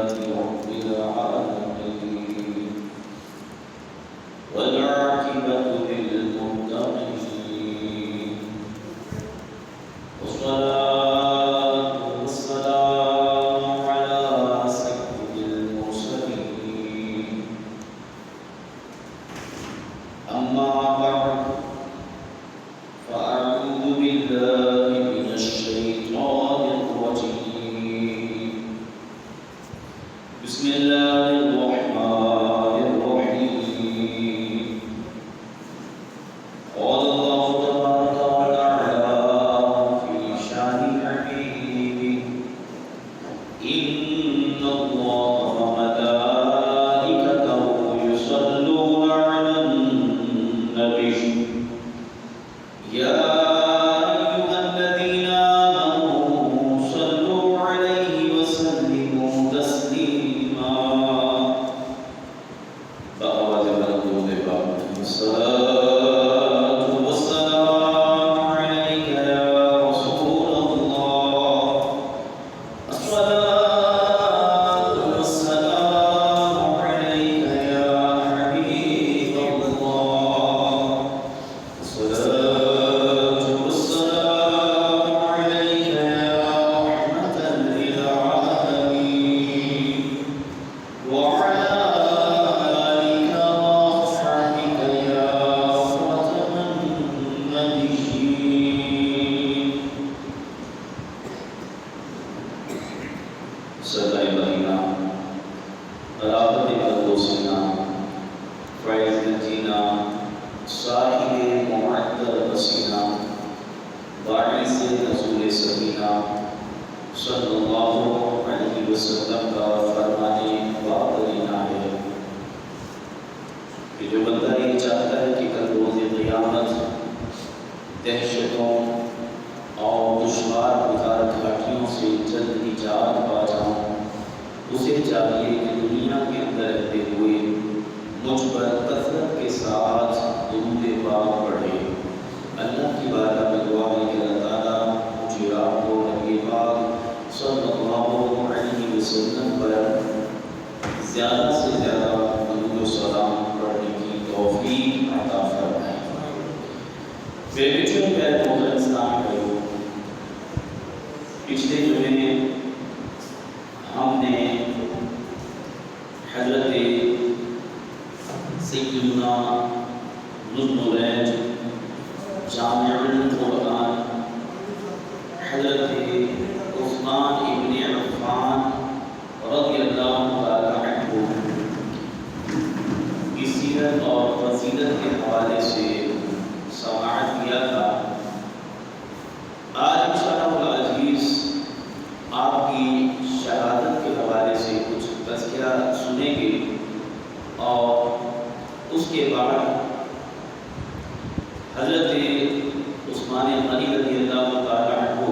رب العالمين والعاقبة للمتقين والصلاة والسلام على سيد المرسلين أما بعد فأعوذ بالله من الشيطان الرجيم بسم الله الرحمن الرحيم قال الله تبارك وتعالى في شان حبيبه إن الله وملائكته يصلون على النبي يا أيها الذين آمنوا صلوا عليه وسلموا تسليما فأوجب الوجود الصلاة والسلام عليك يا رسول الله الصلاة والسلام عليك يا حبيب الله الصلاة والسلام عليك يا رحمة للعالمين وعلى آلك وأصحابك يا خاتم النبيين سرکار مدینہ رابط قدوسنا فیض نجینا صاحب معطر حسینہ باعث نزول سکینہ صلی اللہ علیہ وسلم کا فرمانے واقعینا ہے کہ جو بندہ یہ چاہتا ہے کہ کل روز قیامت دہشتوں اور دشوار گزار گھاٹیوں سے جلد نجات پا جاؤں، اسے چاہیے کہ دنیا کے اندر رہتے ہوئے مجھ پر کثرت کے ساتھ درود پاک پڑھے۔ اللہ کی بارگاہ میں دعا ہے کہ اللہ تعالیٰ مجھے آپ کو نبی پاک صلی اللہ علیہ وسلم پر زیادہ سے زیادہ درود و سلام پڑھنے کی توفیق عطا فرمائے۔ میرے بچوں پیر محترم اسلام بھائیوں، پچھلے جمعے میں ہم نے حضرت سیدنا ذوالنورین جامع القرآن حضرت عثمان ابن عفان رضی اللہ تعالی عنہ کی سیرت اور فضیلت کے حوالے سے سماعت کیا تھا۔ آج انشاءاللہ العزیز آپ کی شہادت کے حوالے سے کچھ تذکرہ سنیں گے اور اس کے بعد حضرت عثمان غنی رضی اللہ تعالی عنہ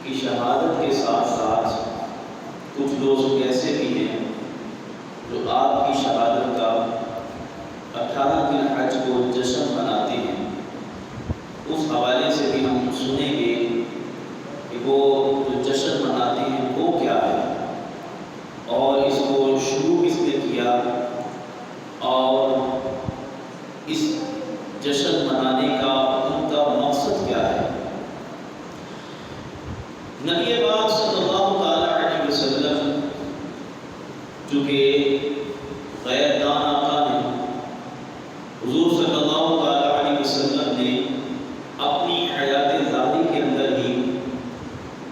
کی شہادت کے ساتھ ساتھ کچھ لوگ ایسے بھی ہیں جو آپ کی شہادت کا 18 دن حج کو جشن مناتے ہیں، اس حوالے سے بھی ہم سنیں گے کہ وہ جو جشن مناتے ہیں وہ کیا ہے اور اس کو شروع کس نے کیا اور اس جشن منانے کا ان کا مقصد کیا ہے۔ نبی پاک صلی اللہ تعالی علیہ وسلم جو کہ غیر دان آقا نے، حضور صلی اللہ تعالی علیہ وسلم نے اپنی حیات ذاتی کے اندر ہی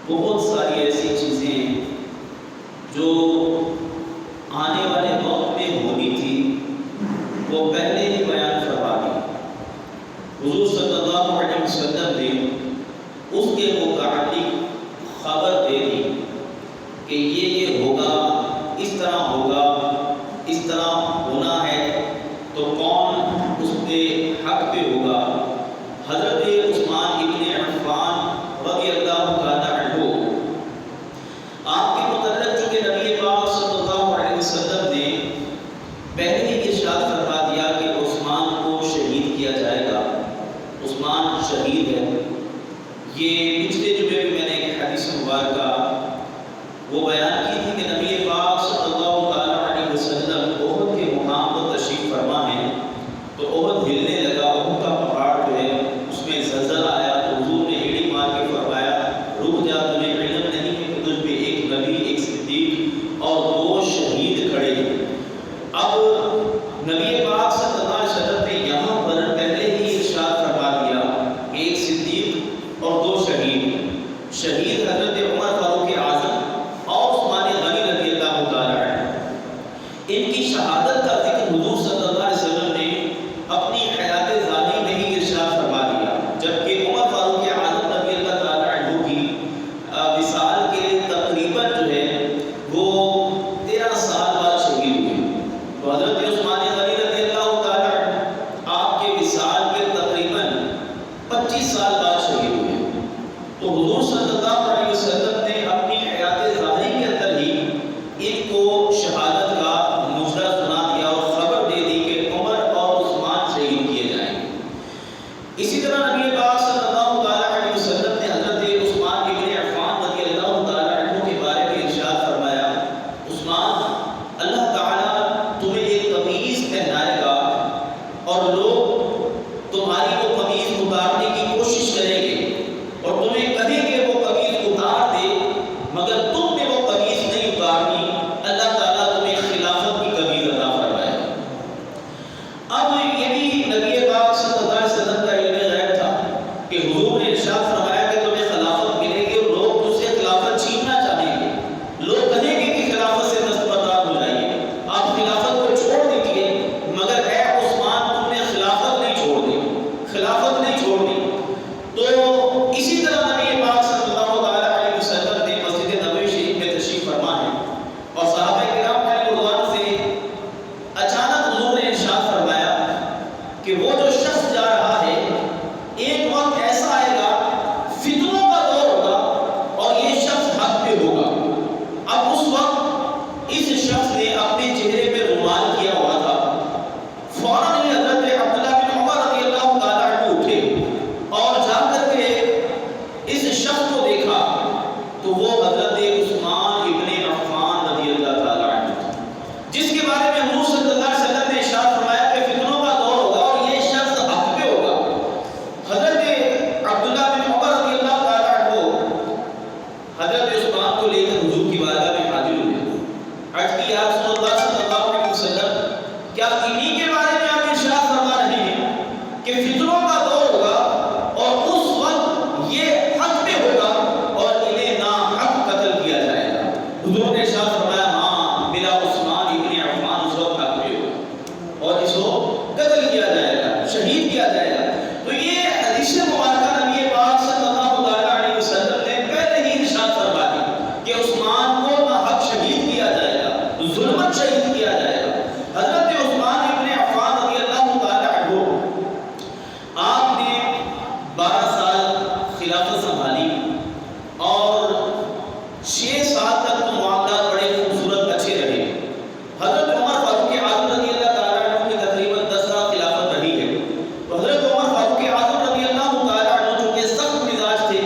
بہت ساری ایسی چیزیں جو آنے والے وقت میں ہونی تھی وہ پہلے ہی بیان فرما دی۔ حضور صلی اللہ علیہ وسلم نے اس کے متعلق خبر دے دی کہ یہ ہوگا، اس طرح ہوگا، اس طرح ہونا ہے، تو کون اس پہ حق پہ ہوگا۔ حضرت عثمان ابن عفان رضی اللہ تعالی عنہ صدیق اور 2 شہید کھڑے ہیں۔ اب نبی پاک صلی اللہ علیہ وسلم نے یہاں پر پہلے ہی ارشاد فرما دیا کہ 1 صدیق اور 2 شہید حضرت عمر فاروق اعظم اور عثمان غنی رضی اللہ تعالی عنہ۔ ان کی شہادت کا ذکر حضور صلی اللہ علیہ وسلم نے اپنی حیات ظاہری میں ہی ارشاد فرما دیا، جبکہ عمر فاروق اعظم رضی اللہ تعالی عنہ کی وصال کے تقریباً جو ہے وہ 13 سال بعد شہید ہوئے۔ تو حضرت عثمان غنی رضی اللہ تعالی عنہ آپ کے وصال کے تقریباً 25 سال بعد شہید ہوئے۔ تو حضور صلی اللہ علیہ وسلم نے اپنی حیات ظاہری کے اندر ہی ان کو شہادت کا مجرا سنا دیا اور خبر دے دی کہ عمر اور عثمان شہید کیے جائیں گے۔ اسی طرح نبی پاک صلی اللہ علیہ وسلم نے حضرت عثمان ابن عفان رضی اللہ تعالی عنہ کے بارے میں ارشاد فرمایا، عثمان، اللہ تعالیٰ تمہیں ایک قمیض پہنائے گا اور لوگ تمہاری وہ قمیض اتارنے کی کوشش کریں گے اور تمہیں کہیں کہ وہ قمیض اتار دے، مگر تم نے وہ قمیض نہیں اتارنی، اللہ تعالیٰ تمہیں خلافت کی قمیض عطا فرمائے گا۔ اب یہ بھی نبی پاک صلی اللہ علیہ وسلم کا علم غیب تھا کہ حضور نے ارشاد فرمایا کہ تمہیں خلافت ملے گی اور لوگ تجھ سے خلافت چھیننا چاہیں گے، لوگ کہیں گے کہ خلافت سے دستبردار ہو جائیے، آپ خلافت کو چھوڑ دیجیے، مگر اے عثمان تم نے خلافت نہیں چھوڑ دی، خلافت نہیں چھوڑ دی۔ تو اسی طرح نبی پاک صلی اللہ علیہ وسلم نے مسجد نبوی شریف میں تشریف فرما ہے اور صحابہ کرام علیہ رضوان سے اچانک حضور نے ارشاد فرمایا کہ وہ جو شخص جا رہا ہے ایک وقت ایسا آئے گا، فتنوں کا دور ہوگا اور یہ شخص حق پہ ہوگا۔ اب اس وقت اس شخص نے اپنے چہرے پہ رومال کیا ہوا تھا، فوراً ہی حضرت عبداللہ بن عمر رضی اللہ تعالیٰ عنہ اٹھے اور جا کر کے اس شخص کو دیکھا تو وہ حضرت عثمان ابن عفان رضی اللہ تعالیٰ عنہ تھا، جس کے بارے میں حضور صلی اللہ علیہ وسلم نے ارشاد فرمایا کہ فتنوں کا دور ہوگا اور یہ شخص حق پہ ہوگا۔ حضرت عبداللہ بن عمر رضی اللہ تعالیٰ عنہ حضرت عثمان کو لے کر حضور کی بارگاہ میں حاضر ہوئے، عرض کی یا رسول اللہ صلی اللہ علیہ وسلم، کیا انہی کے بارے میں آپ ارشاد فرما رہے ہیں کہ فتنوں کا دور ہوگا اور اس وقت یہ حق پہ ہوگا اور انہیں ناحق قتل کیا جائے گا؟ حضور نے ارشاد فرمایا ہاں، میرا عثمان ابن عفان اس وقت حق پہ ہوگا اور اس کو قتل کیا جائے گا، شہید کیا جائے گا۔ تو یہ حدیث مبارکہ نبی پاک صلی اللہ علیہ وسلم نے پہلے ہی ارشاد فرما دی کہ عثمان کو ناحق شہید کیا جائے گا، ظلمت شہید کیا جائے گا۔ حضرت عثمان ابن عفان رضی اللہ تعالی عنہ آپ نے 12 سال خلافت سنبھالی اور 6 سال تک تو معاملات بڑے خوبصورت اچھے رہے۔ حضرت عمر فاروق اعظم رضی اللہ تعالی عنہ کی تقریباً 10 سال خلافت رہی ہے۔ تو حضرت عمر فاروق اعظم رضی اللہ تعالی عنہ جو کہ سخت مزاج تھے،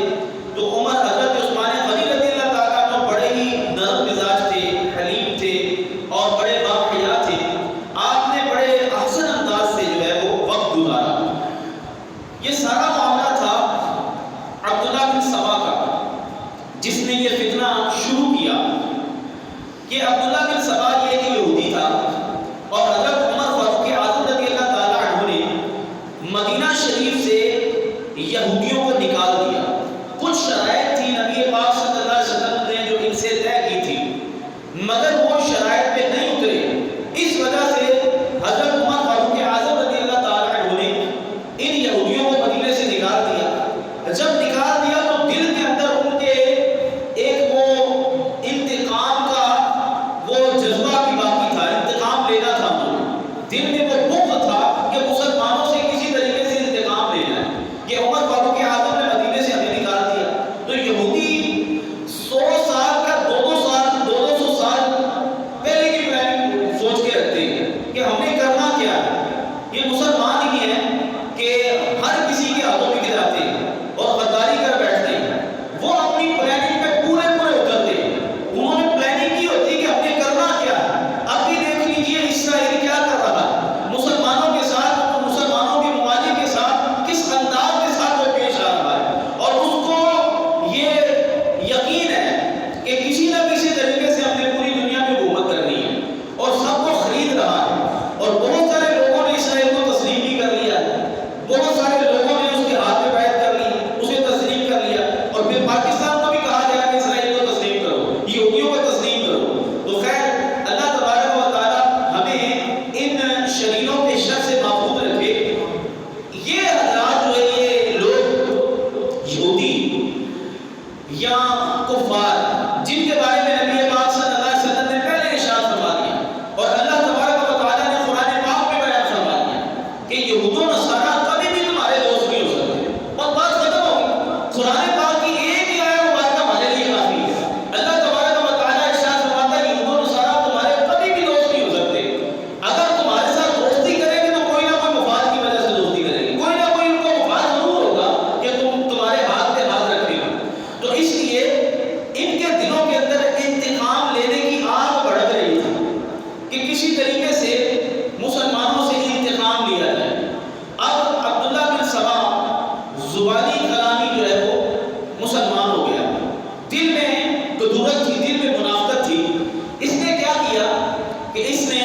تو عمر حضرت عثمان غنی رضی اللہ تعالی عنہ بڑے ہی نرم مزاج تھے، حلیم تھے اور بڑے باحیا تھے۔ آپ نے بڑے احسن انداز سے جو ہے وہ وقت گزارا۔ یہ سارا معاملہ تھا عبداللہ بن سبا کا، جس نے یہ فتنہ شروع کیا۔ یہ عبداللہ بن سبا یہ ایک یہودی تھا اور حضرت عمر فاروق اعظم رضی اللہ تعالی عنہ نے مدینہ شریف سے یہودیوں کو نکال دیا۔ کچھ شرائط تھی نبی پاک صلی اللہ علیہ وسلم نے جو ان سے طے کی تھی، مگر وہ شرائط پہ نہیں اترے۔ اس وجہ سے حضرت عمر فاروق اعظم رضی اللہ تعالی عنہ نے ان یہودیوں کو مدینے سے نکال دیا۔ جب نکال دیا تو دل کے اندر ان کے ایک وہ انتقام کا وہ جذبہ بھی باقی تھا، انتقام لینا تھا انہیں، دل میں وہ بغض تھا کہ مسلمانوں سے کسی طریقے سے انتقام لینا ہے کہ عمر فاروق اعظم نے مدینے سے ہمیں نکال دیا۔ تو یہودی 100 سال کا 200 سال پہلے کی پلاننگ سوچ کے رکھتے ہیں کہ ہم نے کرنا کیا ہے۔ یہ مسلمان ہی ہیں کہ ہر کسی کے ہاتھوں میں جاتے ہیں اور غداری کر بیٹھتے ہیں۔ وہ اپنی پلاننگ پہ پورے اترتے ہیں۔ انہوں نے پلاننگ کی ہوتی ہے کہ ہم نے کرنا کیا ہے۔ اب بھی دیکھ لیجیے اسرائیل کیا کر رہا ہے، مسلمانوں کے ساتھ، مسلمانوں کے ممالک کے ساتھ کس انداز کے ساتھ وہ پیش آ رہا ہے، اور اس کو یہ یقین ہے کہ کسی نہ کسی طریقے سے ہم نے پوری دنیا میں حکومت کرنی ہے اور سب کو خرید رہا ہے، اور بہت سارے لوگوں نے اسرائیل کو تسلیم بھی کر لیا ہے، بہت سارے لوگوں نے اس کے ہاتھ میں بیعت کر لی، اسے تسلیم کر لیا، اور پھر پاکستان کو بھی کہا گیا کہ اسرائیل کو تسلیم کرو، یہودیوں کو تسلیم کرو۔ تو خیر اللہ تبارک و تعالی ہمیں ان شریروں کے شر سے محفوظ رکھے۔ یہ حضرات جو ہے یہ لوگ یہودی یا کفار جن کے بارے میں نبی پاک صلی اللہ علیہ وسلم نے پہلے ارشاد فرما دیا اور اللہ تبارک و تعالی نے قرآن پاک میں بیان فرما دیا کہ یہود و نصارہ کبھی بھی تمہارے دوست نہیں ہو سکتے، اور بات ختم ہوگی۔ قرآن پاک کی ایک ہی آیت مبارکہ ہمارے لیے کافی ہے۔ اللہ تبارک و تعالی ارشاد فرماتا ہے یہود و نصارہ تمہارے کبھی بھی دوست نہیں ہو سکتے، اگر تمہارے ساتھ دوستی کریں گے تو کوئی نہ کوئی مفاد کی وجہ سے دوستی کریں گے، کوئی نہ کوئی ان کو مفاد ضرور ہوگا کہ تمہارے ہاتھ پہ ہاتھ رکھے گا۔ تو اس لیے ان کے دلوں کے اندر انتقام لینے کی آگ بڑھ رہی تھی کہ کسی طریقے سے مسلمانوں سے انتقام لیا جائے۔ اب عبداللہ بن سبا زبانی کلامی جو ہے وہ مسلمان ہو گیا، دل میں کدورت تھی، دل میں منافقت تھی۔ اس نے کیا کیا کہ اس نے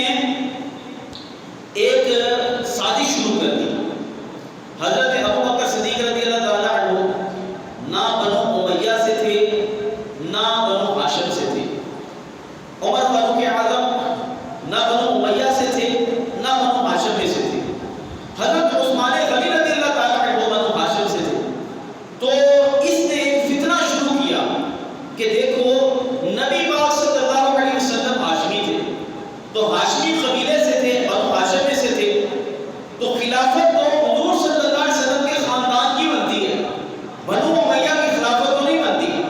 ایک سازش شروع کر دی۔ حضرت ابو بکر صدیق رضی اللہ تعالیٰ عنہ نہ بنو امیہ سے تھے نہ بنو ہاشم سے تھے، عمر فاروق اعظم نہ بنو امیہ سے تھے نہ بنو ہاشم میں سے تھے، حضرت عثمان غنی رضی اللہ تعالیٰ عنہ بنو ہاشم سے تھے۔ تو اس نے ایک فتنہ شروع کیا کہ دیکھو نبی پاک صلی اللہ علیہ وسلم ہاشمی تھے، تو ہاشمی قبیلے سے تھے، بنو ہاشم میں سے تھے، تو خلافت تو حضور صلی اللہ علیہ وسلم کے خاندان کی بنتی ہے، بنو امیہ کی خلافت تو نہیں بنتی۔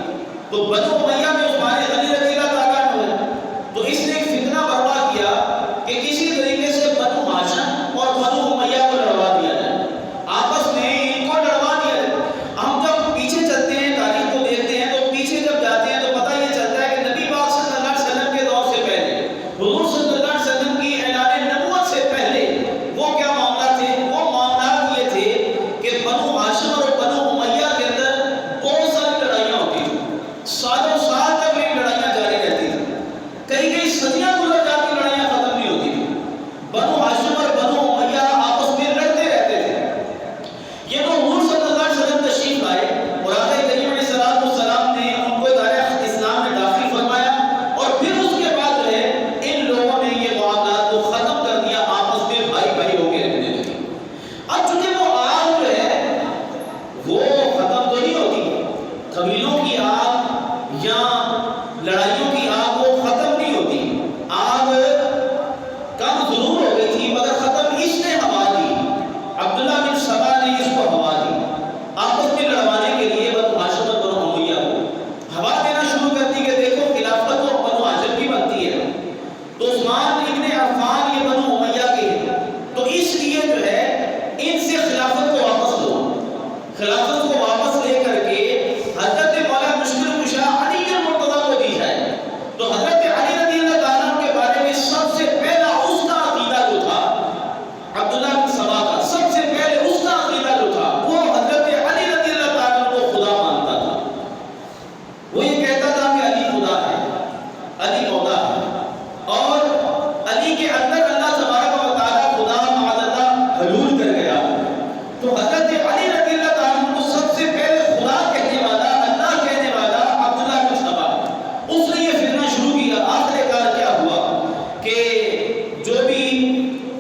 تو بنو امیہ میں عثمان غنی رضی اللہ تعالیٰ عنہ ہے، تو اس نے ایک فتنہ برپا کیا کہ کسی طریقے سے بنو ہاشم اور بنو امیہ کو لڑوا دیا جائے، آپس میں ان کو لڑوا دیا جائے۔ ہم جب پیچھے چلتے ہیں تاریخ کو دیکھتے ہیں تو پیچھے جب جاتے ہیں تو پتہ یہ چلتا ہے کہ نبی پاک صلی اللہ علیہ وسلم کے دور سے پہلے، حضور صلی اللہ علیہ وسلم کی اعلان نبوت سے پہلے وہ کیا معاملہ تھے؟ وہ معاملات یہ تھے کہ بنو ہاشم اور بنو امیہ کے اندر بہت ساری لڑائیاں ہوتی تھیں، سالوں سال تک یہ لڑائیاں جاری رہتی تھیں، کئی کئی صدیاں گزر جاتی، لڑائیاں ختم نہیں ہوتی تھیں۔ بنو ہاشم اور بنو امیہ آپس میں لڑتے رہتے تھے۔ یہ تو حضور صلی اللہ علیہ وسلم تشریف لائے اور آقا کریم علیہ السلام نے ان کو دائرہ اسلام میں داخل فرمایا، اور پھر اس کے بعد جو ہے ان لوگوں نے یہ معاملات کو ختم کر دیا، آپس میں بھائی بھائی ہو کے رہنے لگے۔ اب چونکہ وہ آگ جو ہے وہ ختم تو نہیں ہوتی، قبیلوں کی آگ یا لڑائیوں کی آگ وہ ختم نہیں ہوتی، آگ کم ضرور ہو گئی تھی مگر ختم اس نے ہوا دی، عبداللہ بن سبا نے اس کو ہوا دی، آپس میں لڑوانے کے لیے بنو ہاشم اور بنو امیہ کو ہوا دینا شروع کر دی کہ دیکھو خلافت تو بنو ہاشم کی بنتی ہے، تو عثمان ابن عفان یہ بنو امیہ کے ہیں، تو اس لیے جو ہے ان سے خلافت کو واپس لو، خلافت کو واپس لے کر کے حضرت مولا مشکل کشا علی المرتضیٰ کو دی جائے۔ تو حضرت علی رضی اللہ تعالیٰ عنہ کے بارے میں سب سے پہلا اس کا عقیدہ جو تھا عبداللہ بن سبا کا، سب سے پہلے اس کا عقیدہ جو تھا وہ حضرت علی رضی اللہ تعالیٰ عنہ کو خدا مانتا تھا۔ وہ یہ کہتا تھا کہ علی خدا ہے، علی مولا ہے، اور علی کے اندر اللہ تبارک و تعالیٰ خدا معاذ اللہ حلول کر گیا۔ تو حضرت علی رضی اللہ تعالیٰ عنہ کو سب سے پہلے خدا کہنے والا، اللہ کہنے والا عبداللہ بن سبا، اس نے یہ فتنہ شروع کیا۔ آخر کار کیا ہوا کہ جو بھی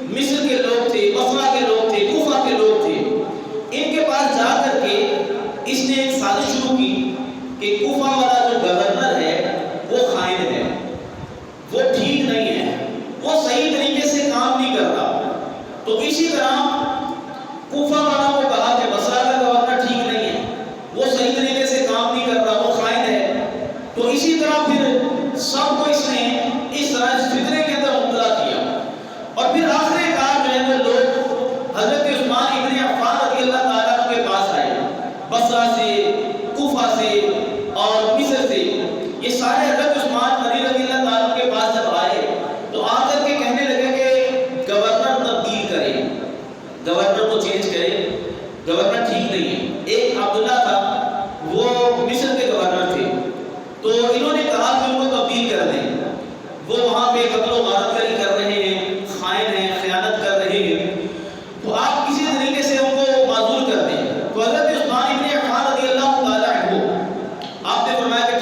مصر کے لوگ تھے، بصرہ کے لوگ تھے، کوفہ کے لوگ تھے، ان کے پاس جا کر کے اس نے ایک سازش شروع کی کہ کوفہ والا جو گورنر ہے وہ خائن ہے، وہ ٹھیک نہیں ہے، وہ صحیح طریقے سے کام نہیں کرتا۔ تو اسی طرح کوفہ والوں کو کہا کہ بصرہ کا گورنر ٹھیک نہیں ہے، وہ صحیح طریقے سے کام نہیں کرتا، وہ خائن ہے۔ تو اسی طرح پھر سب کو اس نے اس طرح اس فتنے کے اندر مبتلا کیا، اور پھر آخر کار جو ہے وہ لوگ حضرت عثمان ابن عفان رضی اللہ تعالیٰ عنہ کے پاس آئے، بصرہ سے، کوفہ سے اور مصر سے، یہ سارے حضرت عثمان غنی رضی اللہ تعالیٰ عنہ کے پاس جب آئے تو آ کر کے کہنے لگے کہ گورنر تبدیل کرے، گورنر کو چینج کرے، گورنر ٹھیک نہیں ہے۔ ایک عبداللہ تھا وہ مصر کے گورنر تھے، تو انہوں نے کہا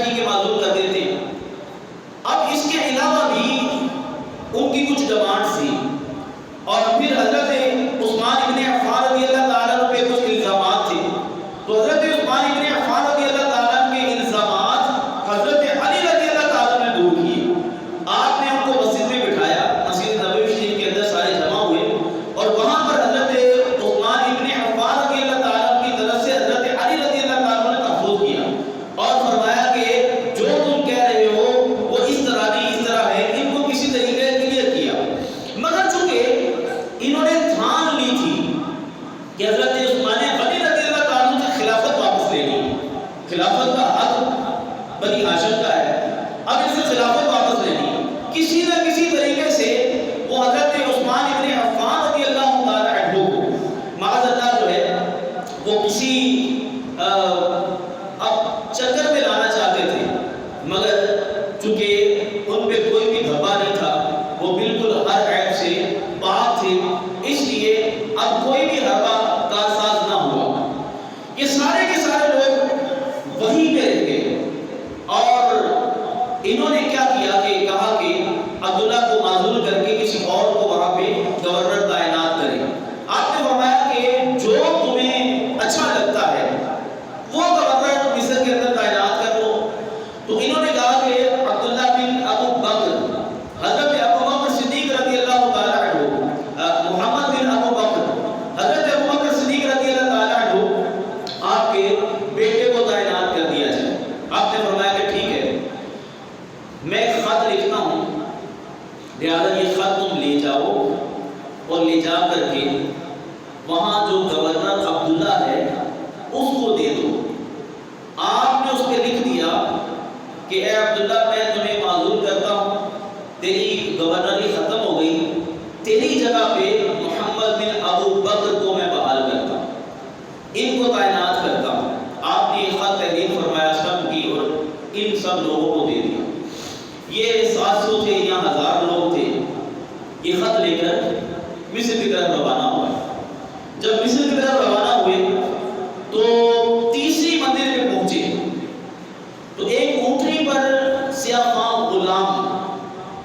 جی کے معذور کر دیتے. اب اس کے علاوہ بھی ان کی کچھ ڈیمانڈ تھی اور پھر حضرت عثمان ابن عفان رضی اللہ تعالیٰ عنہ پہ کچھ الزامات تھے. تو حضرت عثمان ابن عفان رضی اللہ تعالیٰ عنہ کے الزامات حضرت علی رضی اللہ تعالیٰ نے دور کیے. آپ نے ان کو مسجد میں بٹھایا, مسجد نبوی شریف کے اندر سارے جمع ہوئے اور وہاں پر حضرت عثمان ابن عفان رضی اللہ تعالیٰ کی طرف سے حضرت علی رضی اللہ تعالیٰ نے تحفظ کیا اور فرمایا کہ جو تم کہہ رہے ہو وہ اس طرح نہیں, اس طرح ہے. ان کو کسی طریقے کلیئر کیا. مگر چونکہ انہوں نے ٹھان لی تھی کہ حضرت عثمان غنی رضی اللہ تعالیٰ سے خلافت واپس لینی ہے, خلافت کا حق بنی ہاشم کا ہے, اب ان سے خلافت واپس لینی ہے, کسی نہ کسی طریقے سے وہ حضرت عثمان ابن عفان رضی اللہ تعالیٰ عنہ کو معاذ اللہ جو ہے وہ کسی اب چکر میں لانا چاہتے تھے. مگر چونکہ ان پہ کوئی بھی دھبا نہیں تھا, وہ بالکل ہر عیب سے پاک تھے, اس لیے اب کوئی بھی حربہ کارساز نہ ہوا. یہ سارے کے سارے لوگ وہیں پہ رہ گئے اور انہوں نے کیا کیا کہ کہا کہ عبداللہ کو معزول کر کے کسی اور کو وہاں پہ گورنر تعینات کریں. آپ نے فرمایا کہ جو تمہیں اچھا لگتا ہے وہ گورنر مصر کے اندر تعینات کر لو. تو انہوں نے کہا کہ عبداللہ بن ابو بکر, حضرت ابو بکر صدیق رضی اللہ تعالیٰ عنہ, محمد بن ابو بکر, حضرت ابو بکر صدیق رضی اللہ تعالیٰ عنہ آپ کے بیٹے کو تعینات کر دیا جائے. آپ نے فرمایا کہ ٹھیک ہے, میں ایک خط لکھتا ہوں, لہٰذا یہ خط تم لے جاؤ اور لے جا کر کے وہاں جو گورنر عبداللہ ہے اس کو دے دو. آپ نے اس پہ لکھ دیا کہ اے عبداللہ میں تمہیں معذور کرتا ہوں, تیری گورنری ختم ہو گئی, تیری جگہ پہ محمد بن ابو بکر کو میں بحال کرتا ہوں, ان کو تعینات کرتا ہوں. آپ نے یہ خط تحریر فرمایا سب کی اور ان سب لوگوں کو دے دیا. یہ 700 تھے یا 1000 لوگ تھے. یہ خط لے کر مصر کی طرف روانہ ہوئے. جب مصر کی طرف روانہ ہوئے تو تیسری منزل پہ پہنچے تو ایک اونٹنی پر سیاہ فام غلام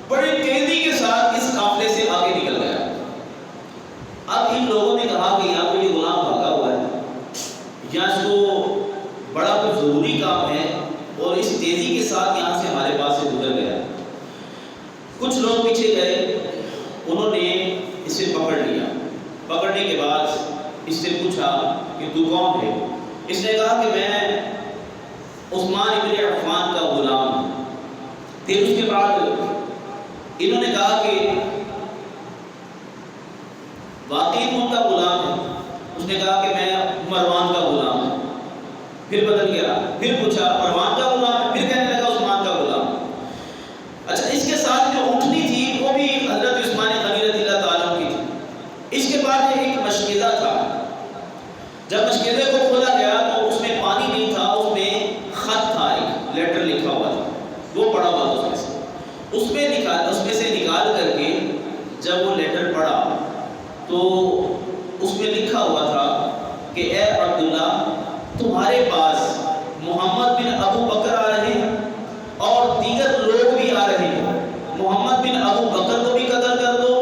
بڑی تیزی کے ساتھ اس قافلے سے آگے نکل گیا. اب ان لوگوں نے کہا کہ یہاں پہ یہ غلام بھاگا ہوا ہے, یا اس کو بڑا کوئی ضروری کام ہے اور اس تیزی کے ساتھ یہاں سے ہمارے پاس سے گزر گیا. کچھ لوگ پیچھے گئے, انہوں نے اسے پکڑ لیا. پکڑنے کے بعد اس سے پوچھا کہ تو کون ہے؟ اس نے کہا کہ میں عثمان ابن عفان کا غلام ہوں. پھر اس کے بعد انہوں نے کہا کہ واقعی کون کا غلام ہے؟ اس نے کہا کہ میں مروان کا غلام ہوں. پھر بدل گیا, پھر پوچھا مروان کا غلام ہے, پھر کہنے لگا عثمان کا غلام. اچھا, اس کے ساتھ جو اونٹنی تھی وہ بھی حضرت عثمان غنی رضی اللہ تعالیٰ کی تھی. اس کے بعد ایک مشکیزہ تھا. جب مشکیزے کو کھولا گیا تو اس میں پانی نہیں تھا, اس میں خط تھا, ایک لیٹر لکھا ہوا تھا, وہ پڑھا ہوا تھا. اس میں سے نکال کر کے جب وہ لیٹر پڑھا تو اس میں لکھا ہوا تھا کہ اے عبداللہ, تمہارے پاس محمد بن ابو بکر آ رہے ہیں اور دیگر لوگ بھی آ رہے ہیں. محمد بن ابو بکر کو بھی قتل کر دو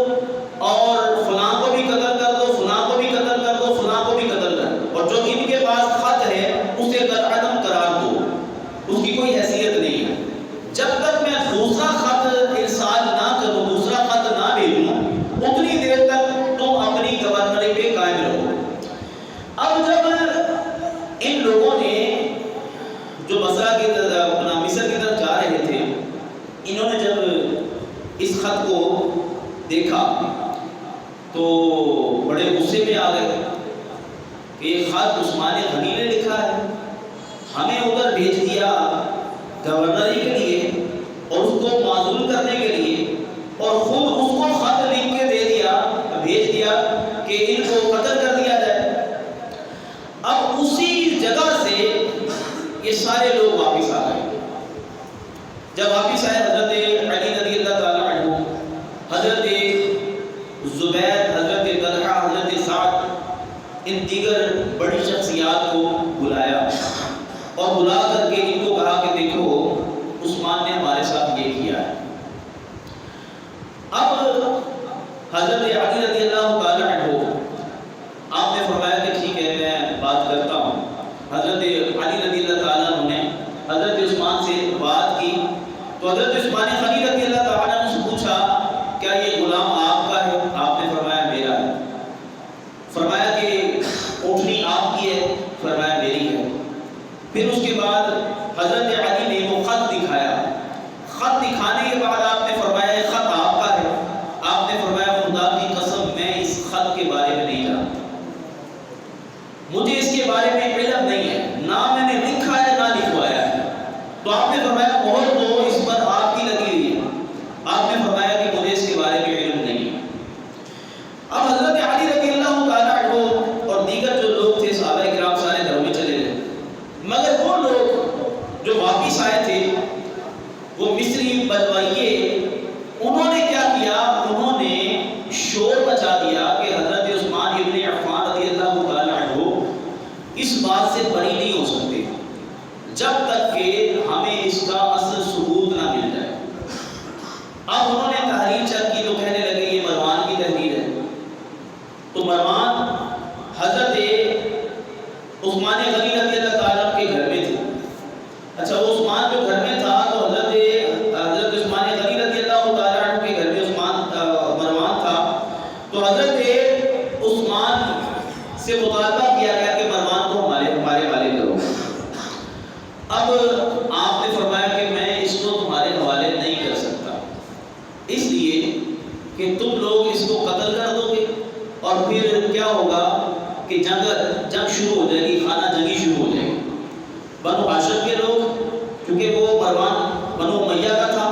اور فلاں کو بھی قتل کر دو, فلاں کو بھی قتل کر دو, فلاں کو بھی قتل کر دو, اور جو ان کے پاس خط ہے اسے قطعاً قرار دو, اس کی کوئی حیثیت نہیں ہے. جب تک میں دوسرا خط ارسال نہ کروں, دوسرا خط نہ بھیجوں, اتنی دیر تک تم اپنی گورنری پہ قائم رہو. اب جب ان لوگوں نے جو بصرہ کی طرف, اپنا مصر کی طرف جا رہے تھے, انہوں نے جب اس خط کو دیکھا تو بڑے غصے میں آ گئے کہ یہ خط عثمان غنی نے لکھا ہے, ہمیں ادھر بھیج دیا گورنری کے لیے اور اس کو معزول کرنے کے لیے, اور خود اس کو خط لکھ کے دے دیا, بھیج دیا کہ ان کو قتل کر دیا جائے. اب اسی جگہ سے یہ سارے لوگ واپس آ گئے. جب واپس آئے حضرت علی رضی اللہ تعالیٰ عنہ, حضرت زبیر, حضرت طلحہ, حضرت سعد, ان دیگر بڑی شخصیات کو بلایا اور بلا کر کے ان کو کہا کہ دیکھو حضرت عثمان غنی رضی اللہ تعالیٰ عنہ سے پوچھا کیا یہ غلام آپ کا ہے؟ آپ نے فرمایا میرا ہے۔ فرمایا کہ اونٹنی آپ کی ہے؟ فرمایا میری ہے۔ پھر اس کے بعد حضرت علی نے وہ خط دکھایا، خط دکھانے کے بعد آپ نے فرمایا یہ خط آپ کا ہے؟ آپ نے فرمایا خدا کی قسم میں اس خط کے بارے میں نہیں جانتا، مجھے اس کے بارے میں علم نہیں ہے، نہ میں نے لکھا ہے نہ لکھوایا ہے۔ تو آپ نے فرمایا مہر تو اس پر آپ کی لگی ہوئی ہے۔ آپ نے فرمایا کہ مجھے اس کے بارے میں علم نہیں ہے۔ اب حضرت علی رضی اللہ تعالیٰ عنہ اور دیگر جو لوگ تھے صحابہ کرام سارے گھروں میں چلے گئے، مگر وہ لوگ جو واپس آئے تھے وہ مصری بلوائیے، انہوں نے کیا کیا؟ انہوں نے شور مچا دیا کہ حضرت عثمان ابن عفان رضی اللہ تعالیٰ عنہ اس بات سے بری نہیں ہو سکتے جب تک کہ ہمیں اس کا اصل ثبوت نہ مل جائے۔ اب انہوں نے تحریر چل کی تو کہنے لگے یہ مروان کی تحریر ہے۔ تو مروان حضرت عثمان غنی رضی اللہ تعالیٰ کے گھر میں تھے۔ اچھا وہ عثمان جو گھر میں تھا تو حضرت عثمان غنی رضی اللہ تعالیٰ عنہ کے گھر میں مروان تھا، تو حضرت عثمان سے مطالبہ کیا گیا کہ مروان کو ہمارے حوالے کرو۔ اب آپ نے فرمایا کہ میں اس کو تمہارے حوالے نہیں کر سکتا، اس لیے کہ تم لوگ اس کو قتل کر دو گے اور پھر کیا ہوگا کہ جنگ شروع ہو جائے گی، خانہ جنگی شروع ہو جائے گی۔ بنو ہاشم کے لوگ، کیونکہ وہ مروان بنو امیہ کا تھا،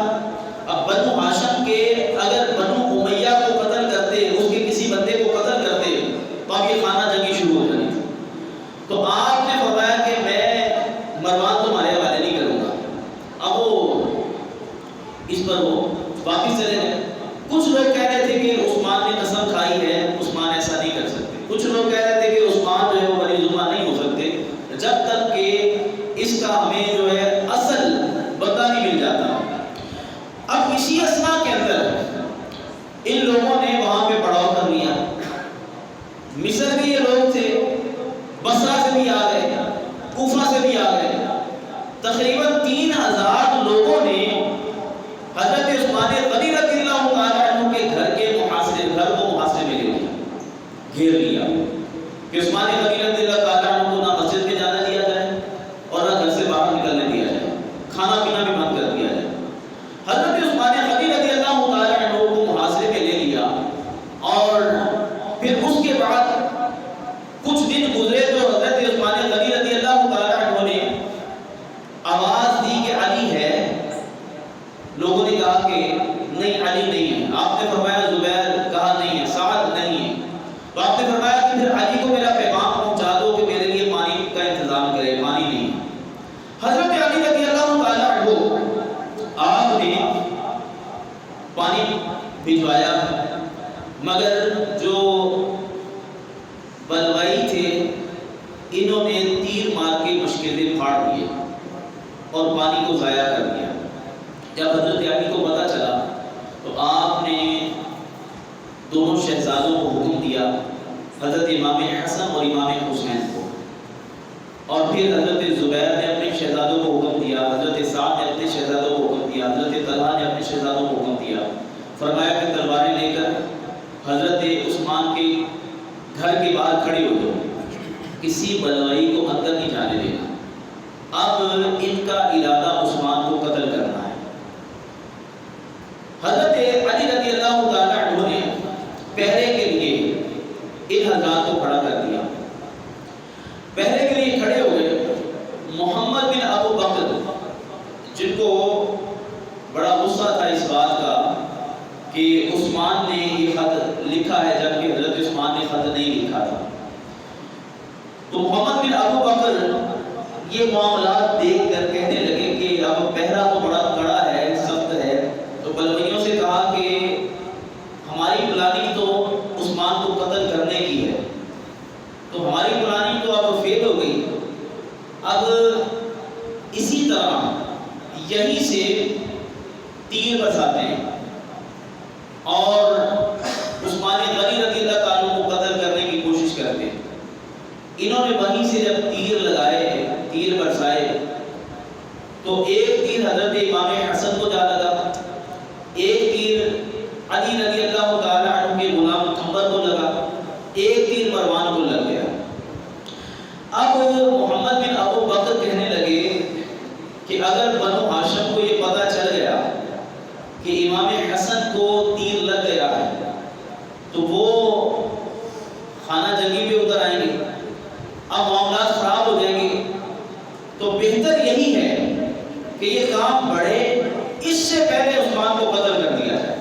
اب بنو ہاشم کے اگر بنو امیہ کو قتل کرتے، اس کے کسی بندے کو قتل کرتے تو اب یہ خانہ جنگی شروع ہو جانی تھی۔ تو آپ نے فرمایا کہ میں مروان تمہارے حوالے نہیں کروں گا۔ اب وہ اس پر وہ واپس چلے گئے۔ کچھ لوگ کہہ رہے تھے کہ عثمان نے قسم کھائی ہے، عثمان ایسا نہیں کر سکتے۔ کچھ لوگ کہہ رہے تھے کہ عثمان جو ہے وہ بری زبان نہیں ہو سکتے جب تک کہ اس کا ہمیں جو ہے اصل پتہ نہیں مل جاتا۔ اب اسی اثنا کے اندر ان لوگوں نے وہاں پہ پڑاؤ کر لیا۔ مصر کے یہ لوگ تھے، بصرہ سے بھی آ گئے، کوفہ سے بھی آ گئے، تقریباً 3000 لوگوں نے حضرت عثمان غنی رضی اللہ تعالیٰ عنہ کے گھر کو محاصرے میں لے لیا، گھیر لیا کہ عثمان غنی رضی اللہ تعالیٰ عنہ کو نہ مسجد میں جانا دیا جائے اور نہ گھر سے باہر نکلنے دیا جائے، کھانا پینا بھی بند کر دیا جائے۔ حضرت عثمان غنی رضی اللہ تعالیٰ عنہ کو محاصرے میں لے لیا اور پھر اس کے بعد کچھ دن گزرے تو حضرت عثمان غنی رضی اللہ تعالیٰ عنہ نے آواز دی کہ علی ہے۔ لوگوں نے کہا کہ نہیں علی نہیں ہے۔ آپ نے فرمایا زبیر، کہا نہیں ہے، سعد نہیں ہے۔ تو آپ نے فرمایا کہ پھر علی کو میرا پیغام پہنچا دو کہ میرے لیے پانی کا انتظام کرے، پانی نہیں ہے۔ حضرت علی رضی اللہ تعالیٰ عنہ آپ نے پانی بھجوایا، مگر جو بلوائی تھے انہوں نے تیر مار کے مشکلیں پھاڑ دیے اور پانی کو ضائع کر دیا۔ جب حضرت علی کو پتہ چلا تو آپ نے دونوں شہزادوں کو حکم دیا، حضرت امام حسن اور امام حسین کو، اور پھر حضرت زبیر نے اپنے شہزادوں کو حکم دیا، حضرت سعد نے اپنے شہزادوں کو حکم دیا، حضرت طلحہ نے اپنے شہزادوں کو حکم دیا۔ فرمایا کہ تلواریں لے کر حضرت عثمان کے گھر کے باہر کھڑے ہو جاؤ، کسی بلوائی کو اندر نہیں جانے دینا۔ اب ان کا ارادہ عثمان کو قتل کرنا ہے۔ حضرت علی رضی اللہ تعالیٰ عنہ نے پہرے کے لیے ان حضرات کو کھڑا کر دیا، پہرے کے لیے کھڑے ہو گئے۔ محمد بن ابو بکر جن کو بڑا غصہ تھا اس بات کا کہ عثمان نے یہ خط لکھا ہے جبکہ حضرت عثمان نے خط نہیں لکھا تھا، تو محمد بن ابو بکر یہ معاملات دیکھ کر کہنے لگے کہ اب پہرا تو بڑا کڑا ہے، سخت ہے، تو بلوائیوں سے کہا کہ ہماری پلاننگ تو عثمان کو قتل کرنے کی ہے، تو ہماری پلاننگ تو اب فیل ہو گئی، اب اسی طرح یہیں سے تیر برساتے ہیں اور عثمان غنی رضی اللہ تعالیٰ کو قتل کرنے کی کوشش کرتے ہیں۔ انہوں نے وہیں سے جب تیر لگائے، تیر برسائے، تو ایک تیر حضرت امام حسن کو جا لگا، علی رضی اللہ تعالیٰ عنہ کے غلام تھمبر کو لگا، ایک تیر مروان کو لگ گیا۔ اب محمد بن ابو بکر کہنے لگے کہ اگر بنو ہاشم کو یہ پتہ چل گیا کہ امام حسن کو تیر لگ گیا ہے تو وہ خانہ جنگی پہ اتر آئیں گے، اب معاملات خراب ہو جائیں گے، تو بہتر یہی ہے کہ یہ کام بڑھے، اس سے پہلے عثمان کو قتل کر دیا جائے۔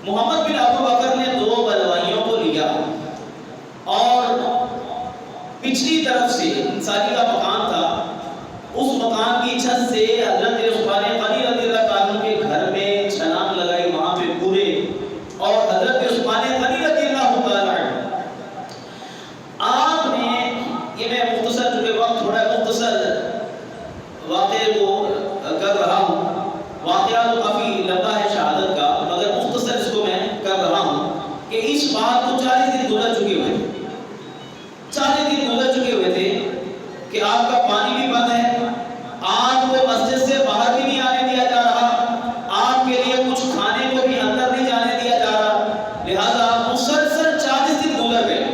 محمد بن ابو بکر نے 2 بلوائیوں کو لیا اور پچھلی طرف سے انصاری کا مکان تھا، اس مکان کی چھت سے حضرت عثمان غنی رضی اللہ عنہ کے گھر میں چھلانگ لگائی، وہاں پہ پورے، اور حضرت عثمان غنی رضی اللہ تعالیٰ عنہ آپ نے، یہ میں مختصر چونکہ وقت تھوڑا مختصر واقعے کو کر رہا ہوں، واقعہ تو کافی لمبا ہے شہادت کا، مگر مختصر اس کو میں کر رہا ہوں کہ اس بات کو 40 دن گزر چکے ہوئے تھے، 40 دن گزر چکے ہوئے تھے کہ آپ کا پانی بھی بند ہے، آپ کو مسجد سے باہر بھی نہیں آنے دیا جا رہا، آپ کے لیے کچھ کھانے کو بھی اندر نہیں جانے دیا جا رہا، لہذا مسلسل 40 دن گزر گئے۔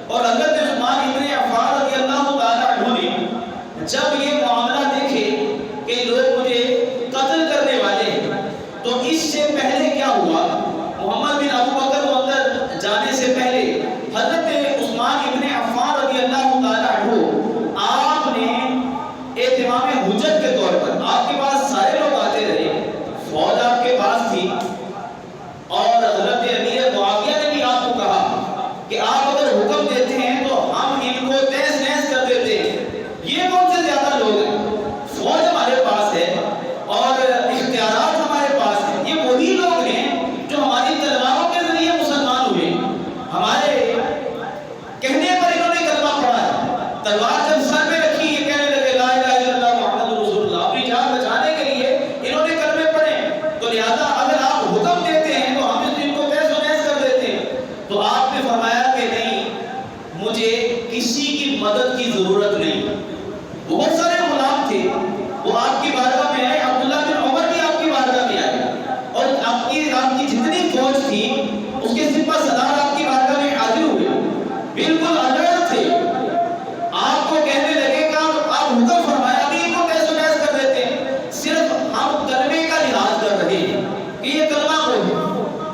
اور حضرت عثمان ابن عفان رضی اللہ تعالیٰ عنہ نے جب یہ معاملہ دیکھے کہ لوگ مجھے قتل کرنے والے ہیں، تو اس سے پہلے کیا ہوا، محمد بن ابو بکر کو اندر جانے سے پہلے حضرت عثمان ابن عفان رضی اللہ تعالیٰ عنہ آپ نے اہتمام حجت کے طور پر، آپ کے پاس سارے لوگ آتے رہے، فوج آپ کے پاس تھی، اور حضرت امیر معاویہ نے بھی آپ کو کہا کہ آپ اگر حکم دیتے ہیں تو ہم ان کو تہس نہس کر دیتے ہیں، یہ کون سے زیادہ لوگ ہیں، فوج ہمارے پاس ہے اور اختیارات ہمارے پاس ہیں، یہ وہی لوگ ہیں جو ہماری تلواروں کے ذریعے مسلمان ہوئے، ہمارے کہنے پر انہوں نے کلمہ پڑھا ہے، تلوار جب سر پہ رکھی یہ کہنے لگے لا الہ الا اللہ محمد رسول اللہ، اپنی جان بچانے کے لیے انہوں نے کلمے پڑھے، تو لہذا اگر آپ حکم دیتے ہیں تو ہم ان کو تہس و نہس کر دیتے ہیں۔ تو آپ نے فرمایا کہ نہیں، مجھے کسی کی مدد کی ضرورت نہیں، بہت سارے غلام تھے وہ آپ کی بارگاہ میں آئے، عبداللہ بن عمر بھی آپ کی بارگاہ میں آئے، اور آپ کی جتنی فوج تھی اس کے سپہ سالار آپ کی بارگاہ میں حاضر ہوئے، بالکل الرٹ تھے، آپ کو کہنے لگے کہ آپ حکم فرمایا، ابھی ان کو تہس و نہس کر دیتے ہیں، صرف ہم کلمے کا لحاظ کر رہے ہیں کہ یہ کلمہ کو ہے،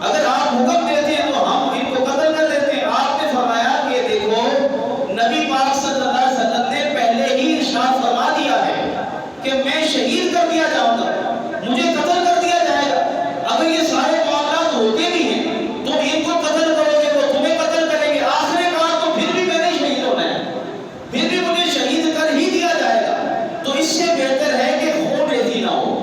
اگر آپ حکم دیتے ہیں تو ہم ان کو قتل کر دیتے ہیں۔ آپ نے فرمایا کہ دیکھو نبی پاک صلی اللہ علیہ وسلم نے پہلے ہی ارشاد فرما دیا ہے کہ میں شہید کر دیا جاؤں گا، مجھے قتل کر دیا جائے گا، اگر یہ سارے معاملات ہوتے بھی ہیں تو ان کو قتل کرو گے وہ تمہیں قتل کریں گے، آخر کار تو پھر بھی میں نے شہید ہونا ہے، پھر بھی مجھے شہید کر ہی دیا جائے گا، تو اس سے بہتر ہے کہ خون ریزی نہ ہو۔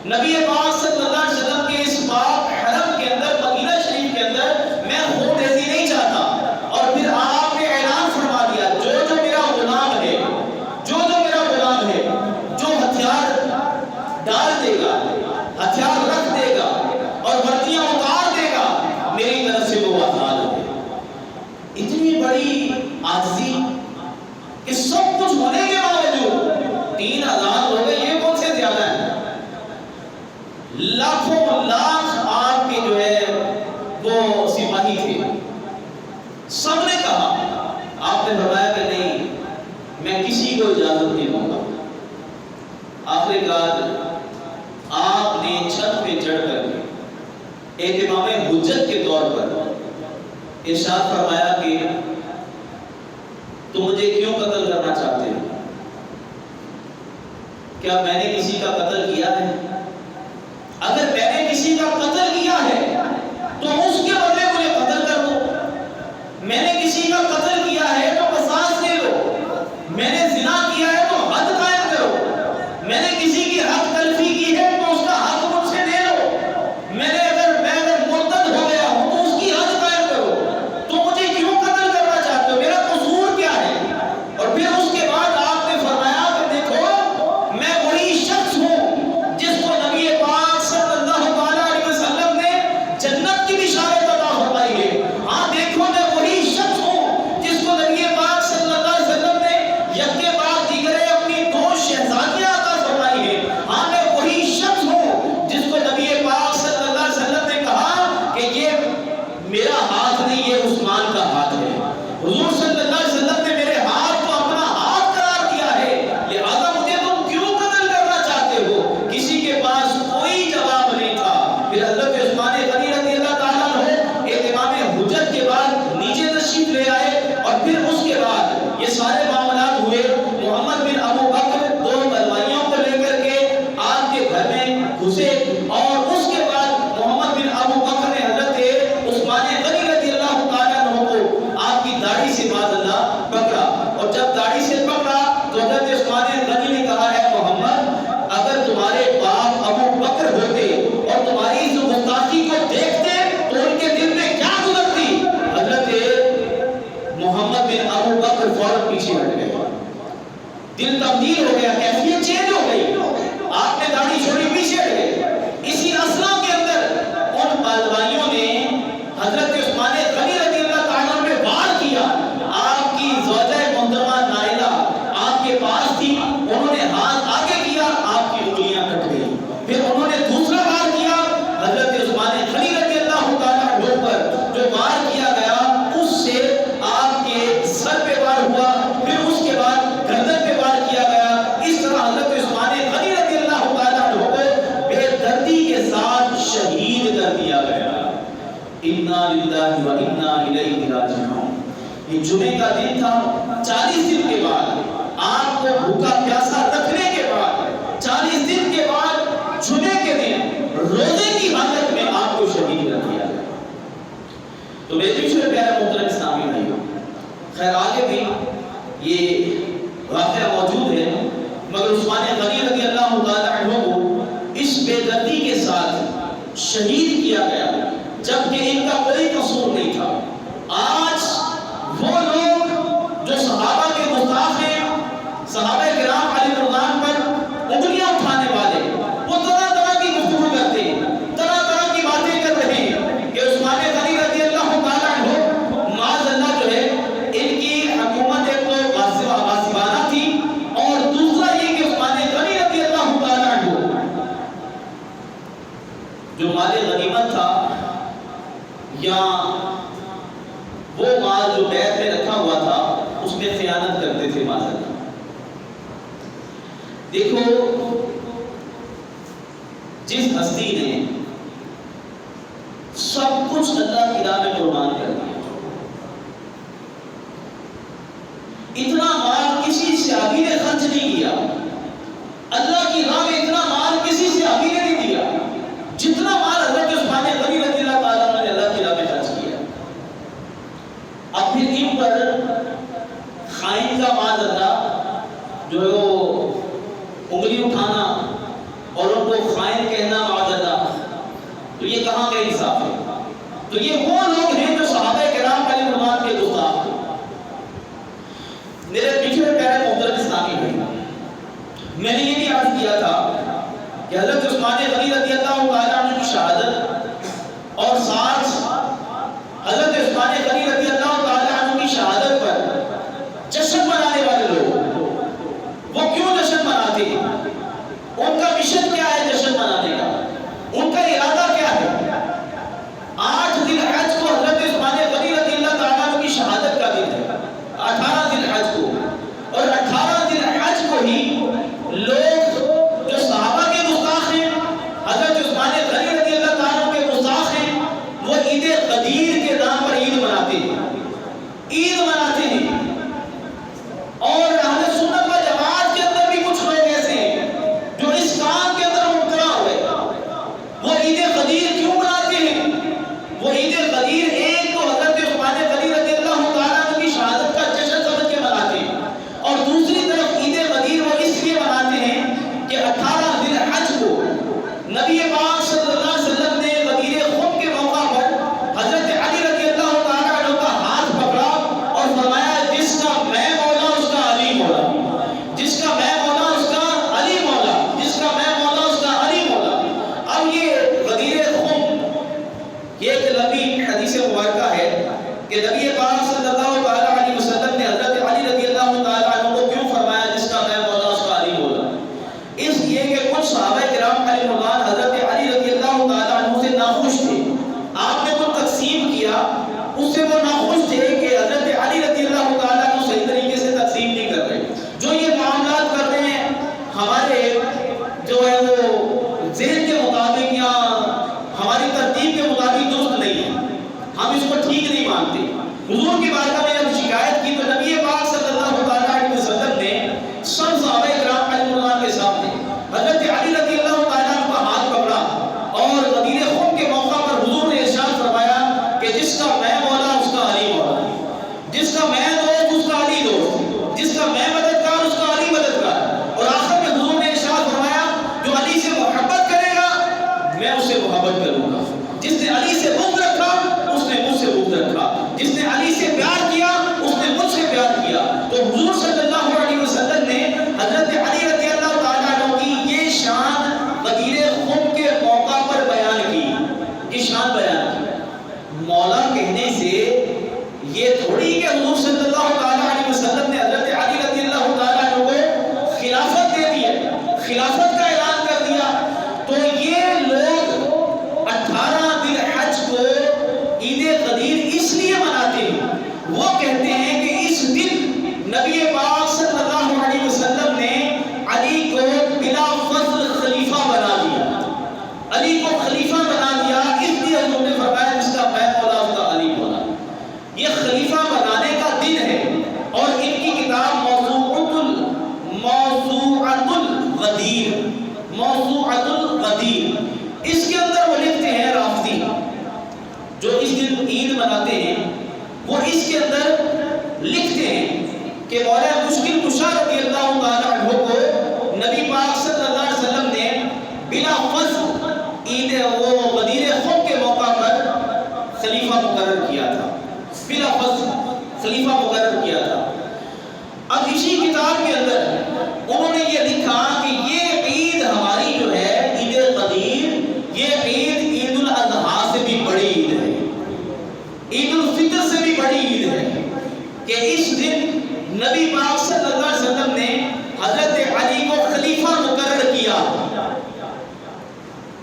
نبی پاک صلی اللہ علیہ وسلم کے اس پاک حرم کے اندر، مدینہ شریف کے اندر میں خون ریزی نہیں چاہتا، اور پھر آپ نے اعلان فرما دیا جو جو میرا غلام ہے، جو جو میرا غلام ہے، جو ہتھیار ڈال دے گا، ہتھیار رکھ دے گا اور وردیاں اتار دے گا، میری طرف سے وہ آزاد ہو گئے۔ اتنی بڑی عاجزی کہ سب کچھ ہونے کے باوجود 3 آزاد ہو گئے، یہ کون سے زیادہ ہیں؟ لاکھوں لاکھ آپ کے جو ہے وہ سپاہی تھے، سب نے کہا، آپ نے فرمایا کہ نہیں، میں کسی کو اجازت نہیں دوں گا۔ آخر کار آپ نے چھت پہ چڑھ کر کے اہتمام حجت کے طور پر ارشاد فرمایا کہ تم مجھے کیوں قتل کرنا چاہتے ہو؟ کیا میں نے کسی کا قتل کیا ہے؟ اگر میں نے کسی کا قتل کیا ہے تو اس کے بدلے مجھے قتل کر دو، میں نے کسی کا قتل کیا ہے تو قصاص دے دو، میں نے زنا کیا ہے تو حد قائم کرو، میں نے کسی کی حق تلفی کی ہے تو اس کا حق مجھ سے لے لو، میں اگر مرتد ہو گیا ہوں تو اس کی حد قائم کرو، تو مجھے کیوں قتل کرنا چاہتے ہو، میرا قصور کیا ہے؟ اور پھر اس کے بعد آپ نے فرمایا کہ دیکھو میں وہی للہ و انا الیہ راجعون. یہ جمعے کا دن تھا. 40 دن کے بعد آپ کو بھوکا پیاسا رکھنے کے بعد 40 دن کے بعد جمعے کے دن روزے کی حالت میں آپ کو شہید کر دیا گیا. تو میرے پیچھے پیارے محترم اسلامی بھائیوں، خیر آگے بھی یہ واقعہ موجود ہے، مگر عثمان غنی رضی اللہ تعالی عنہ کو اس بے دردی کے ساتھ شہید کیا گیا جبکہ ان کا کوئی قصور نہیں تھا. آج وہ لوگ جو صحابہ کے گستاخ ہیں، صحابہ کرام علیہ رضوان پر انگلیاں اٹھانے والے، وہ طرح طرح کی گفتگو کرتے ہیں، طرح طرح کی باتیں کر رہے ہیں کہ عثمان غنی رضی اللہ تعالی عنہ معاذ اللہ جو ہے ان کی حکومت ایک تو غاصبانہ تھی، اور دوسرا یہ کہ عثمان غنی رضی اللہ تعالی عنہ جو مال غنیمت تھا یا وہ مال جو بیت میں رکھا ہوا تھا اس میں خیانت کرتے تھے. معاذ اللہ. دیکھو جس ہستی نے سب کچھ اللہ کی راہ میں قربان کر دیا، اتنا مال کسی صحابی نے خرچ نہیں کیا، اللہ کی راہ میں اتنا مال کسی صحابی نے نہیں دیا جتنا مال حضرت عثمان غنی رضی اللہ تعالیٰ عنہ نے اللہ کی راہ میں خرچ کیا. اب پھر ان پر خائن کا معاذ اللہ جو ہے وہ انگلی اٹھانا اور ان کو خائن کہنا معاذ اللہ، تو یہ کہاں کا انصاف ہے؟ تو یہ وہ لوگ ہیں جو صحابہ کرام علیہ رضوان کے گستاخ ہیں. میرے پیچھے پیارے محترم اسلامی بھائی، میں نے یہ بھی عرض کیا تھا کہ حضرت عثمان غنی رضی اللہ تعالیٰ عنہ کی شہادت اور ساتھ حضرت عثمان غنی رضی اللہ تعالیٰ عنہ کی شہادت پر جشن منانے والے لوگ وہ کیوں جشن مناتے ہیں؟ ان کا مشن کیا ہے جشن منانے کا؟ ان کا ارادہ کیا ہے؟ 8 ذی الحج کو حضرت عثمان غنی رضی اللہ تعالیٰ عنہ کی شہادت کا دن ہے، 18 ذی الحج کو، اور 18 ذی الحج کو ہی لوگ جو صحابہ کے گستاخ ہیں، حضرت عثمان غنی رضی اللہ تعالیٰ کے گستاخ ہیں، وہ عید غدیر کے نام پر عید مناتے ہیں. عید مناتے ہیں. اور اہل سنت و جماعت کے اندر بھی کچھ لوگ ایسے ہیں جو اس کام کے اندر مبتلا ہوئے. وہ عید غدیر کیوں مناتے ہیں؟ وہ عید غدیر ایک تو حضرت عثمان غنی رضی اللہ تعالیٰ عنہ کی شہادت کا جشن سمجھ کے مناتے ہیں، اور دوسری طرف عید غدیر وہ اس لیے مناتے ہیں کہ 18 ذی الحج کو نبی پاک صلی اللہ علیہ وسلم نے غدیر خم کے موقع پر حضرت علی رضی اللہ تعالیٰ عنہ کا ہاتھ پکڑا اور فرمایا جس کا میں مولا اس کا علی مولا، جس کا میں مولا اس کا علی مولا، جس کا میں مولا اس کا علی مولا. اب یہ غدیر خم یہ ایک لمبی حدیث مبارکہ ہے کہ نبی پاک صلی اللہ علیہ وسلم نے حضرت علی رضی اللہ تعالیٰ عنہ کو کیوں فرمایا جس کا میں مولا اس کا علی مولا؟ اس لیے کہ کچھ صحابہ کرام علیہ رضوان حضرت علی رضی اللہ تعالیٰ عنہ سے ناخوش تھے. آپ نے تو تقسیم کیا، اس سے وہ ناخوش تھے کہ حضرت علی رضی اللہ تعالیٰ عنہ صحیح طریقے سے تقسیم نہیں کر رہے. جو یہ معاملات کر رہے ہیں ہمارے جو ہے وہ ذہن کے مطابق یا ہماری ترتیب کے مطابق درست نہیں ہے، ہم اس کو ٹھیک نہیں مانتے. حضور کی بارگاہ میں جب شکایت کی تو نبی پاک صلی اللہ علیہ وسلم نے سب صحابہ کرام علیہ رضوان کے سامنے حضرت علی رضی اللہ تعالیٰ عنہ کا ہاتھ پکڑا اور غدیر خم کے موقع پر حضور نے ارشاد فرمایا کہ جس کا میں مولا اس کا علی مولا، جس کا میں دوست اس کا علی دوست، جس کا میں مددگار اس کا علی مددگار. اور آخر میں حضور نے ارشاد فرمایا جو علی سے محبت کرے گا میں اس سے محبت کروں گا، جس نے علی سے بغض رکھا اس نے مجھ سے بغض رکھا، جس نے علی سے پیار کیا اس نے مجھ سے پیار کیا. تو حضور صلی اللہ علیہ وسلم نے حضرت علی رضی اللہ تعالیٰ عنہ کی یہ شان غدیر خم کے موقع پر بیان کی، یہ شان بیان کی. مولا کہنے سے یہ تھوڑی کہ حضور صلی اللہ تعالیٰ علیہ وسلم نے حضرت علی رضی اللہ تعالیٰ عنہ کو خلافت دے دی ہے، خلافت کا اعلان کر دیا. تو یہ لوگ 18 ذی الحج کو عید غدیر اس لیے مناتے ہیں، وہ کہتے ہیں کہ اس دن نبی پاک صلی اللہ علیہ وسلم نے علی کو بلا فضل خلیفہ بنا دیا، علی کو خلیفہ بنا دیا. اس لیے حضور نے فرمایا جس کا میں مولا اس کا کہ مولا مشکل کشا رضی اللہ تعالیٰ عنہ کو نبی پاک صلی اللہ علیہ وسلم نے بلا فضل عید غدیر خم کے موقع پر خلیفہ مقرر کیا تھا، بلا فضل خلیفہ مقرر کیا تھا۔ اب اسی کتاب کے اندر انہوں نے یہ لکھا کہ یہ عید ہماری جو ہے عید غدیر، یہ عید الاضحیٰ سے بھی بڑی عید ہے، عید الفطر سے بھی بڑی عید ہے، کہ اس دن نبی پاک صلی اللہ علیہ وسلم نے حضرت علی کو خلیفہ مقرر کیا۔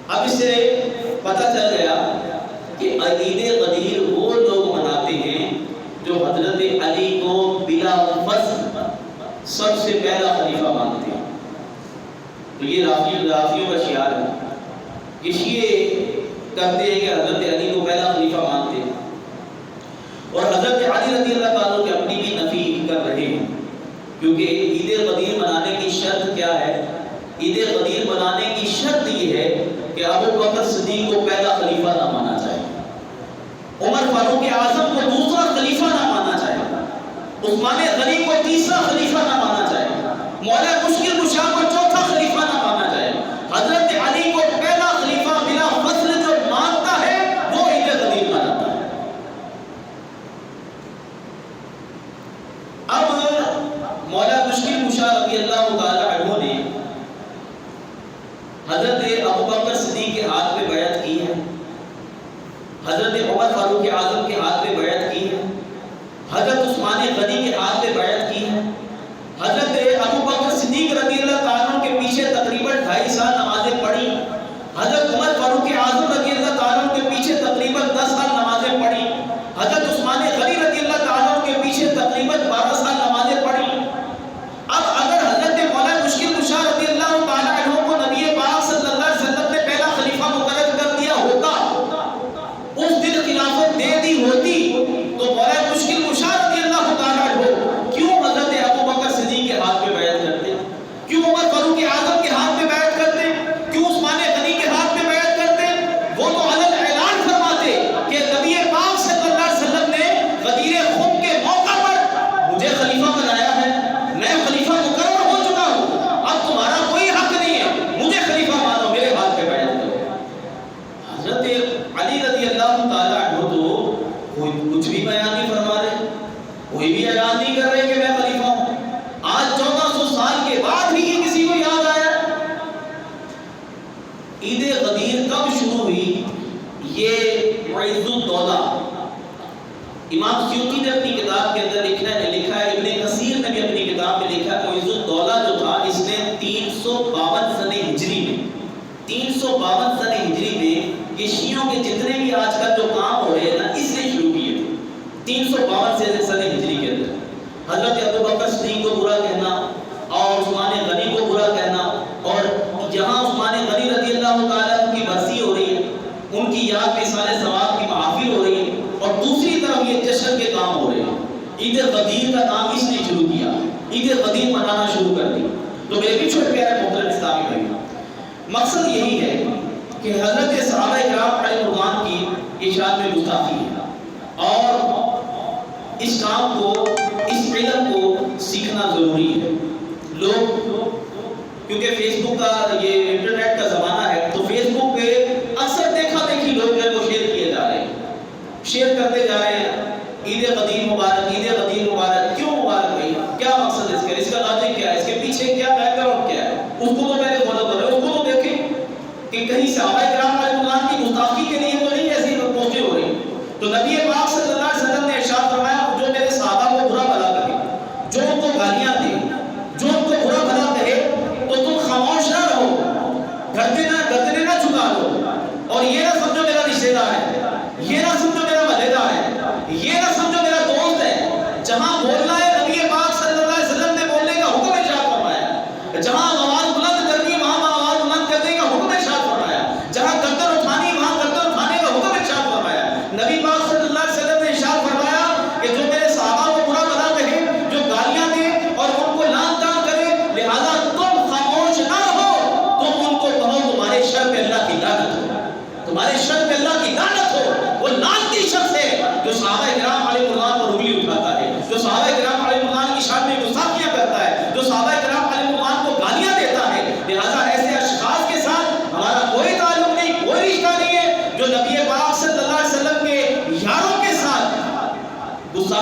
اب اس سے پتہ چل گیا کہ عید غدیر وہ لوگ مناتے ہیں جو حضرت علی کو بلا فضل سب سے پہلا خلیفہ مانتے ہیں۔ تو یہ رافضیوں کا شعار ہے کہ شیعہ کرتے ہیں کہ حضرت علی کو پہلا خلیفہ مانتے ہیں، اور حضرت علی رضی اللہ تعالیٰ کی اپنی بھی نفی کر رہے ہیں، کیونکہ عید غدیر منانے کی شرط کیا ہے؟ عید غدیر منانے کی شرط یہ ہے کہ ابو بکر صدیق کو پہلا خلیفہ نہ مانا جائے، عمر فاروق اعظم کو دوسرا خلیفہ نہ مانا جائے، عثمان غنی کو تیسرا خلیفہ نہ مانا جائے، مولا مشکل کشا کو چوتھا خلیفہ نہ مانا جائے، حضرت علی کو پہلا خلیفہ بلا فضل جو مانتا ہے وہ عید غدیر مناتا ہے۔ اب مولا مشکل کشا رضی اللہ تعالی عنہ نے حضرت ابو بکر صدیق کے ہاتھ میں بیعت کی ہے، حضرت عمر فاروق اعظم کے ہاتھ میں بیعت کی ہے، حضرت عثمان غنی کے ہاتھ میں بیعت کی ہے، حضرت ابو بکر صدیق رضی اللہ تعالیٰ کے پیچھے تقریباً 2.5 سال نمازیں پڑھی، حضرت عمر فاروق اعظم رضی اللہ تعالیٰ کے پیچھے تقریباً 10 سال نمازیں پڑھی، حضرت عثمان غنی رضی اللہ تعالیٰ کے پیچھے تقریباً 12 سال نمازیں پڑھی۔ اب اگر حضرت مولا مشکل کشا رضی اللہ تعالیٰ عنہ کو نبی پاک صلی اللہ علیہ وسلم نے پہلا خلیفہ مقرر کر دیا ہوتا، اس دن خلافت دے دی ہوتی، تو مولا مشکل کشا رضی اللہ تعالیٰ عنہ کیوں حضرت ابو بکر صدیق کے ہاتھ میں بیعت کرتے، کیوں عمر فاروق اعظم کے ہاتھ میں بیعت کرتے، کیوں عثمان غنی کے ہاتھ میں بیعت کرتے؟ وہ تو علن اعلان فرماتے کہ نبی پاک صلی اللہ علیہ وسلم نے غدیر خم کے موقع پر مجھے خلیفہ بنایا ہے، میں خلیفہ مقرر ہو چکا ہوں، اب تمہارا کوئی حق نہیں ہے، مجھے خلیفہ مانو، میرے ہاتھ میں بیعت کرو۔ حضرت علی رضی اللہ تعالیٰ عنہ تو کچھ بھی بیان نہیں فرما رہے، کوئی بھی اعلان نہیں کر رہے کہ میں خلیفہ ہوں۔ آج 1400 سال کے بعد بھی یہ کسی کو یاد آیا؟ عید غدیر کب شروع ہوئی؟ یہ معز الدولہ امام سیوطی نے اپنی کتاب کے اندر لکھا ہے، ابن کثیر نے بھی اپنی کتاب میں لکھا ہے، معز الدولہ جو تھا اس نے 352 سنہ ہجری میں 352 سنہ ہجری میں یہ شیعوں کے جتنے بھی آج کل جو کام ہو رہے ہیں نا، اس نے شروع کیے تھے 352 سنہ ہجری کے اندر۔ حضرت ابو بکر صدیق کو برا کہنا اور عثمان غنی کو برا کہنا، اور جہاں عثمان غنی رضی اللہ تعالیٰ کی برسی ہو رہی ہے، ان کی یاد میں سال ثواب کی محافل ہو رہی ہے، اور دوسری طرف یہ جشن کے کام ہو رہے ہیں۔ عید غدیر کا کام اس نے شروع کیا، عید غدیر منانا شروع کر دی۔ تو میرے بھی چھوٹے پیارے محترم اسلامی بھائی، مقصد یہی ہے کہ حضرت صحابہ کرام علیہ رضوان کی ارشاد میں گستاخی ہے، اور اس کام کو، اس علم کو سیکھنا ضروری ہے۔ لوگ کیونکہ فیس بک کا، یہ انٹرنیٹ کا زمانہ ہے، تو فیس بک پہ اکثر دیکھا دیکھی لوگ جو ہے وہ شیئر کیے جا رہے ہیں، شیئر کرتے جا رہے ہیں، عید غدیر مبارک، عید غدیر مبارک۔ کیوں مبارک بھائی؟ کیا مقصد ہے اس کا لاجک کیا ہے، اس کے پیچھے کیا بیک گراؤنڈ کیا ہے؟ اس کو تو پہلے فالو کرو، اس کو تو دیکھیں کہ کہیں صحابہ کرام علیہ رضوان کی گستاخی کے لیے تو نہیں ایسی پوسٹیں ہو رہی۔ تو نبی پاک صلی اللہ علیہ وسلم نے ارشاد فرمایا، جو میرے صحابہ کو برا بھلا کرے، جو ان کو گالیاں دے، جو ان کو برا بھلا کہے، تو تم خاموش نہ رہو، گردنیں نہ جھکا دو، اور یہ نہ سمجھو میرا رشتہ دار ہے، یہ نہ سمجھو میرا مدد دار ہے، یہ نہ سمجھو میرا دوست ہے۔ جہاں بولنا ہے نبی پاک صلی اللہ علیہ وسلم نے بولنے کا حکم ارشاد فرمایا، جہاں آواز بلند کرنی وہاں آواز بلند کرنے کا حکم ارشاد فرمایا، جہاں گردن اٹھانی وہاں گردن اٹھانے کا حکم ارشاد فرمایا۔ نبی پاک صلی اللہ علیہ وسلم نے ارشاد فرمایا کہ جو میرے صحابہ کو برا بھلا کہے، جو گالیاں دے اور ان کو لعن طعن کرے، لہذا تم خاموش نہ رہو، تم ان کو کہو تمہارے شر پہ اللہ کی لعنت ہو، تمہارے شر پہ اللہ کی لعنت ہو۔ وہ لعنتی شخص ہے جو صحابہ کرام علیہ رضوان پر انگلی اٹھاتا ہے، جو صحابہ کرام علیہ رضوان کی شان میں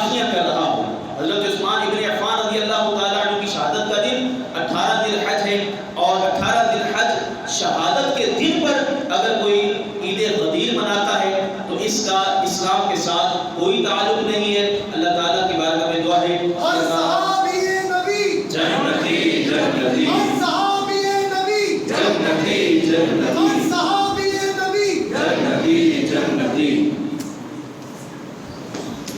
گستاخیاں کر رہا ہو. حضرت عثمان ابن عفان رضی اللہ تعالیٰ عنہ کی شہادت کا دن 18 ذی الحج ہے، اور 18 ذی الحج شہادت کے دن پر اگر کوئی عید غدیر مناتا ہے تو اس کا اسلام کے ساتھ کوئی تعلق نہیں ہے. اللہ تعالیٰ کی بارگاہ میں دعا ہے صحابی نبی جنتی جنتی صحابی نبی جنتی جنتی